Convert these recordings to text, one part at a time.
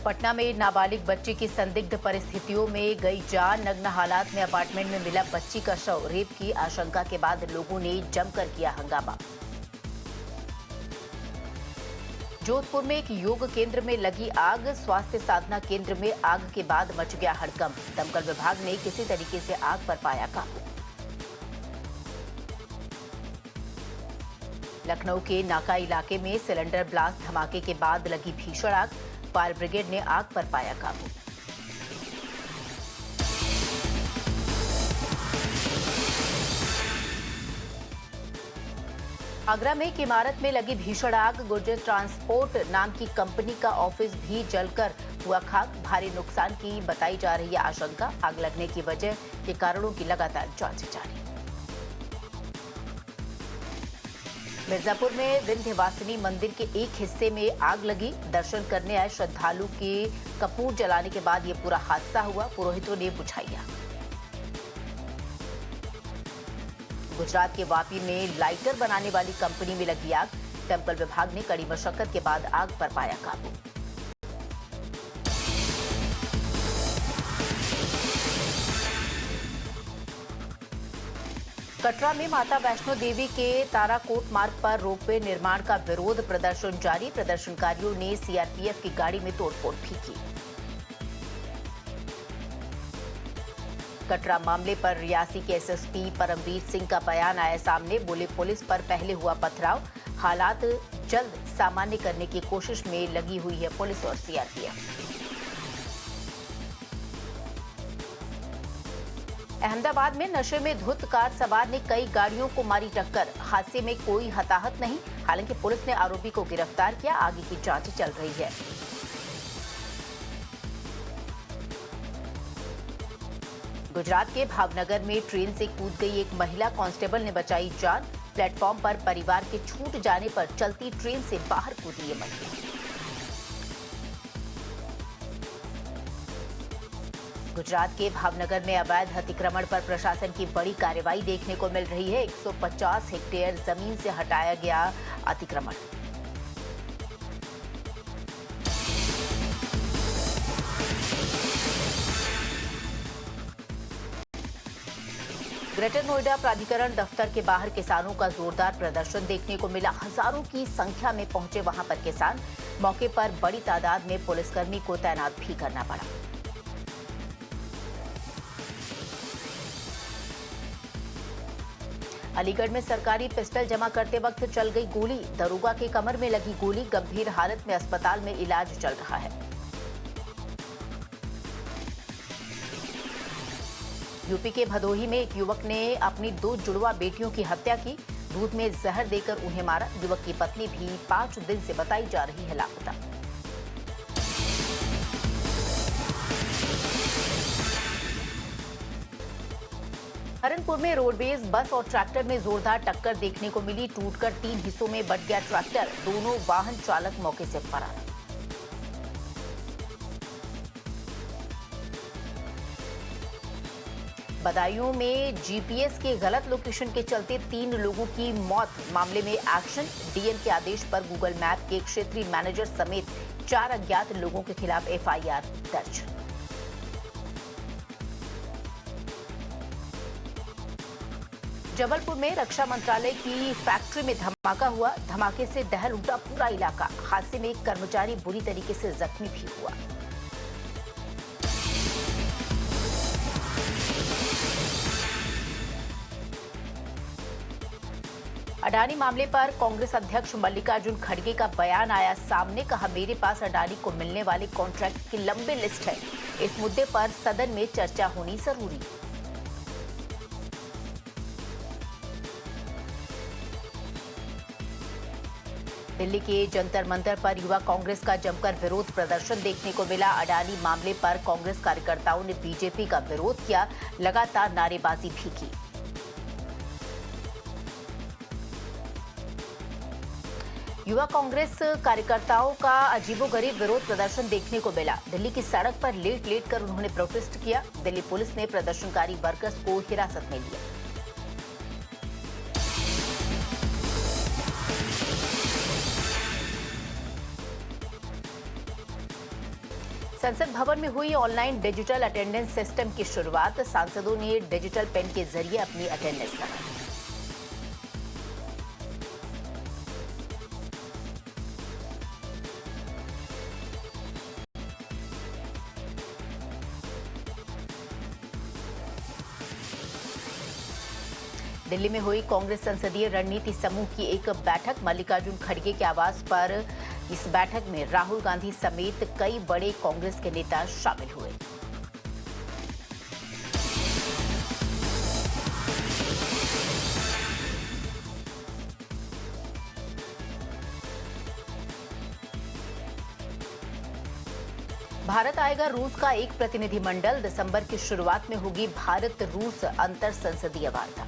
पटना में नाबालिग बच्ची की संदिग्ध परिस्थितियों में गई जान। नग्न हालात में अपार्टमेंट में मिला बच्ची का शव। रेप की आशंका के बाद लोगों ने जमकर किया हंगामा। जोधपुर में एक योग केंद्र में लगी आग। स्वास्थ्य साधना केंद्र में आग के बाद मच गया हड़कंप। दमकल विभाग ने किसी तरीके से आग पर पाया काबू। लखनऊ के नाका इलाके में सिलेंडर ब्लास्ट धमाके के बाद लगी भीषण आग। फायर ब्रिगेड ने आग पर पाया काबू। आगरा में एक इमारत में लगी भीषण आग। गुर्जर ट्रांसपोर्ट नाम की कंपनी का ऑफिस भी जलकर हुआ खाक। भारी नुकसान की बताई जा रही है आशंका। आग लगने की वजह के कारणों की लगातार जांच जारी। मिर्जापुर में विंध्यवासिनी मंदिर के एक हिस्से में आग लगी। दर्शन करने आए श्रद्धालु के कपूर जलाने के बाद यह पूरा हादसा हुआ। पुरोहितों ने बुझाई आग। गुजरात के वापी में लाइटर बनाने वाली कंपनी में लगी आग। दमकल विभाग ने कड़ी मशक्कत के बाद आग पर पाया काबू। कटरा में माता वैष्णो देवी के ताराकोट मार्ग पर रोपवे निर्माण का विरोध प्रदर्शन जारी। प्रदर्शनकारियों ने सीआरपीएफ की गाड़ी में तोड़फोड़ भी की। कटरा मामले पर रियासी के एसएसपी परमवीर सिंह का बयान आया सामने। बोले, पुलिस पर पहले हुआ पथराव, हालात जल्द सामान्य करने की कोशिश में लगी हुई है पुलिस और सीआरपीएफ। अहमदाबाद में नशे में धुत कार सवार ने कई गाड़ियों को मारी टक्कर। हादसे में कोई हताहत नहीं। हालांकि पुलिस ने आरोपी को गिरफ्तार किया। आगे की जांच चल रही है। गुजरात के भावनगर में ट्रेन से कूद गई एक महिला कांस्टेबल ने बचाई जान। प्लेटफॉर्म पर परिवार के छूट जाने पर चलती ट्रेन से बाहर कूदी ये महिला। गुजरात के भावनगर में अवैध अतिक्रमण पर प्रशासन की बड़ी कार्रवाई देखने को मिल रही है। 150 हेक्टेयर जमीन से हटाया गया अतिक्रमण। ग्रेटर नोएडा प्राधिकरण दफ्तर के बाहर किसानों का जोरदार प्रदर्शन देखने को मिला। हजारों की संख्या में पहुंचे वहां पर किसान। मौके पर बड़ी तादाद में पुलिसकर्मी को तैनात भी करना पड़ा। अलीगढ़ में सरकारी पिस्टल जमा करते वक्त चल गई गोली। दरोगा के कमर में लगी गोली। गंभीर हालत में अस्पताल में इलाज चल रहा है। यूपी के भदोही में एक युवक ने अपनी 2 जुड़वा बेटियों की हत्या की। दूध में जहर देकर उन्हें मारा। युवक की पत्नी भी 5 दिन से बताई जा रही है लापता। सहारनपुर में रोडवेज बस और ट्रैक्टर में जोरदार टक्कर देखने को मिली। टूटकर 3 हिस्सों में बंट गया ट्रैक्टर। दोनों वाहन चालक मौके से फरार। बदायूं में जीपीएस के गलत लोकेशन के चलते 3 लोगों की मौत। मामले में एक्शन। डीएम के आदेश पर गूगल मैप के क्षेत्रीय मैनेजर समेत 4 अज्ञात लोगों के खिलाफ एफआईआर दर्ज। जबलपुर में रक्षा मंत्रालय की फैक्ट्री में धमाका हुआ। धमाके से दहल उठा पूरा इलाका। हादसे में एक कर्मचारी बुरी तरीके से जख्मी भी हुआ। अडानी मामले पर कांग्रेस अध्यक्ष मल्लिकार्जुन खड़गे का बयान आया सामने। कहा, मेरे पास अडानी को मिलने वाले कॉन्ट्रैक्ट की लंबी लिस्ट है। इस मुद्दे पर सदन में चर्चा होनी जरूरी। दिल्ली के जंतर मंतर पर युवा कांग्रेस का जमकर विरोध प्रदर्शन देखने को मिला। अडानी मामले पर कांग्रेस कार्यकर्ताओं ने बीजेपी का विरोध किया। लगातार नारेबाजी भी की। युवा कांग्रेस कार्यकर्ताओं का अजीबोगरीब विरोध प्रदर्शन देखने को मिला। दिल्ली की सड़क पर लेट लेट कर उन्होंने प्रोटेस्ट किया। दिल्ली पुलिस ने प्रदर्शनकारी वर्कर्स को हिरासत में लिया। संसद भवन में हुई ऑनलाइन डिजिटल अटेंडेंस सिस्टम की शुरुआत। सांसदों ने डिजिटल पेन के जरिए अपनी अटेंडेंस लगाई। दिल्ली में हुई कांग्रेस संसदीय रणनीति समूह की एक बैठक। मल्लिकार्जुन खड़गे के आवास पर इस बैठक में राहुल गांधी समेत कई बड़े कांग्रेस के नेता शामिल हुए। भारत आएगा रूस का एक प्रतिनिधिमंडल। दिसंबर की शुरुआत में होगी भारत रूस अंतर संसदीय वार्ता।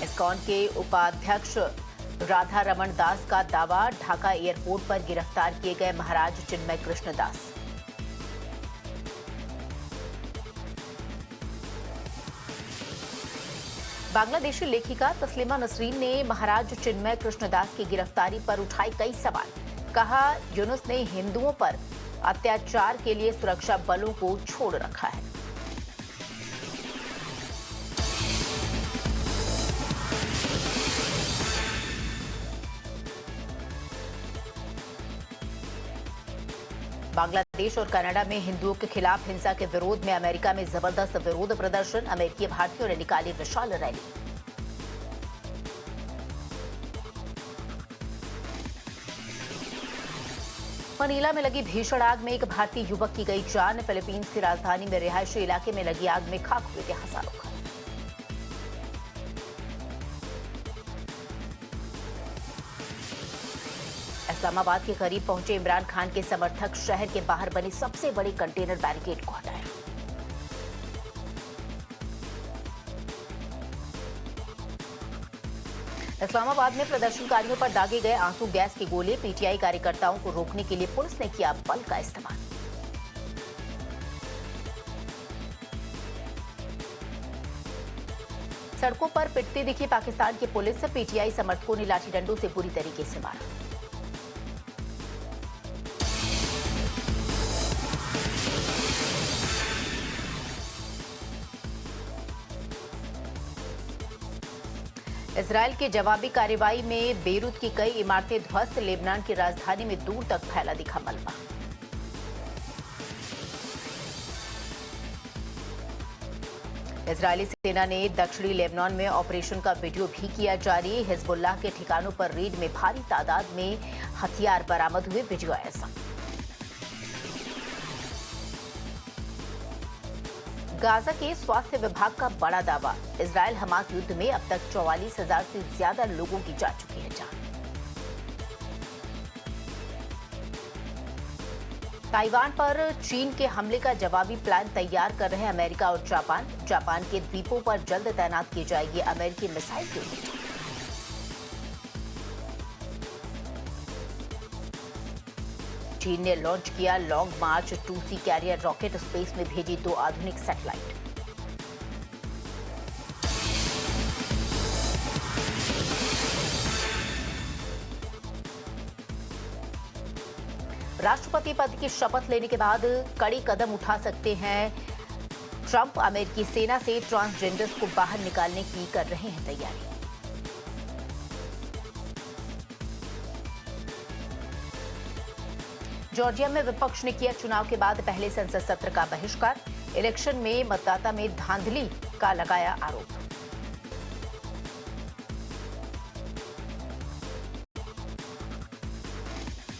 इस्कॉन के उपाध्यक्ष राधा रमन दास का दावा। ढाका एयरपोर्ट पर गिरफ्तार किए गए महाराज चिन्मय कृष्ण दास। बांग्लादेशी लेखिका तस्लीमा नसरीन ने महाराज चिन्मय कृष्ण दास की गिरफ्तारी पर उठाए कई सवाल। कहा, यूनुस ने हिंदुओं पर अत्याचार के लिए सुरक्षा बलों को छोड़ रखा है। बांग्लादेश और कनाडा में हिंदुओं के खिलाफ हिंसा के विरोध में अमेरिका में जबरदस्त विरोध प्रदर्शन। अमेरिकी भारतीयों ने निकाली विशाल रैली। मनीला में लगी भीषण आग में एक भारतीय युवक की गई जान। फिलीपींस की राजधानी में रिहायशी इलाके में लगी आग में खाक हुए थे हजारों घर। इस्लामाबाद के करीब पहुंचे इमरान खान के समर्थक शहर के बाहर बने सबसे बड़े कंटेनर बैरिकेड को हटाया। इस्लामाबाद में प्रदर्शनकारियों पर दागे गए आंसू गैस के गोले। पीटीआई कार्यकर्ताओं को रोकने के लिए पुलिस ने किया बल का इस्तेमाल। सड़कों पर पिटती दिखी पाकिस्तान की पुलिस। पीटीआई समर्थकों ने लाठी डंडों से बुरी तरीके से मारा। इजरायल की जवाबी कार्रवाई में बेरूत की कई इमारतें ध्वस्त। लेबनान की राजधानी में दूर तक फैला दिखा मलबा। इजरायली सेना ने दक्षिणी लेबनान में ऑपरेशन का वीडियो भी किया जारी। हिजबुल्लाह के ठिकानों पर रेड में भारी तादाद में हथियार बरामद हुए। वीडियो ऐसा। गाजा के स्वास्थ्य विभाग का बड़ा दावा। इजरायल हमास युद्ध में अब तक 44,000 से ज्यादा लोगों की जा चुकी है जान। ताइवान पर चीन के हमले का जवाबी प्लान तैयार कर रहे अमेरिका और जापान। जापान के द्वीपों पर जल्द तैनात की जाएगी अमेरिकी मिसाइल यूनिट। चीन ने लॉन्च किया लॉन्ग मार्च 2C कैरियर रॉकेट। स्पेस में भेजी 2 आधुनिक सैटेलाइट। राष्ट्रपति पद की शपथ लेने के बाद कड़ी कदम उठा सकते हैं ट्रंप। अमेरिकी सेना से ट्रांसजेंडर्स को बाहर निकालने की कर रहे हैं तैयारी। जॉर्जिया में विपक्ष ने किया चुनाव के बाद पहले संसद सत्र का बहिष्कार। इलेक्शन में मतदाता में धांधली का लगाया आरोप।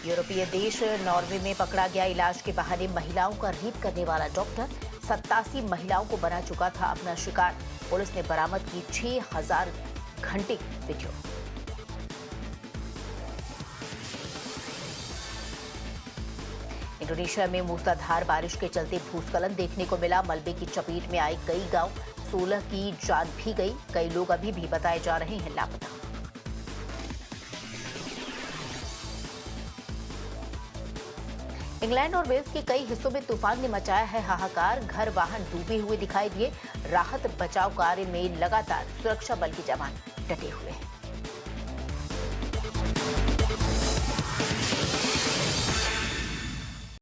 यूरोपीय देश नॉर्वे में पकड़ा गया इलाज के बहाने महिलाओं का रेप करने वाला डॉक्टर। 87 महिलाओं को बना चुका था अपना शिकार। पुलिस ने बरामद की 6,000 घंटे वीडियो। इंडोनेशिया में मूसलाधार बारिश के चलते भूस्खलन देखने को मिला। मलबे की चपेट में आए कई गांव। 16 की जान भी गई। कई लोग अभी भी बताए जा रहे हैं लापता। इंग्लैंड और वेल्स के कई हिस्सों में तूफान ने मचाया है हाहाकार। घर वाहन डूबे हुए दिखाई दिए। राहत बचाव कार्य में लगातार सुरक्षा बल के जवान डटे हुए हैं।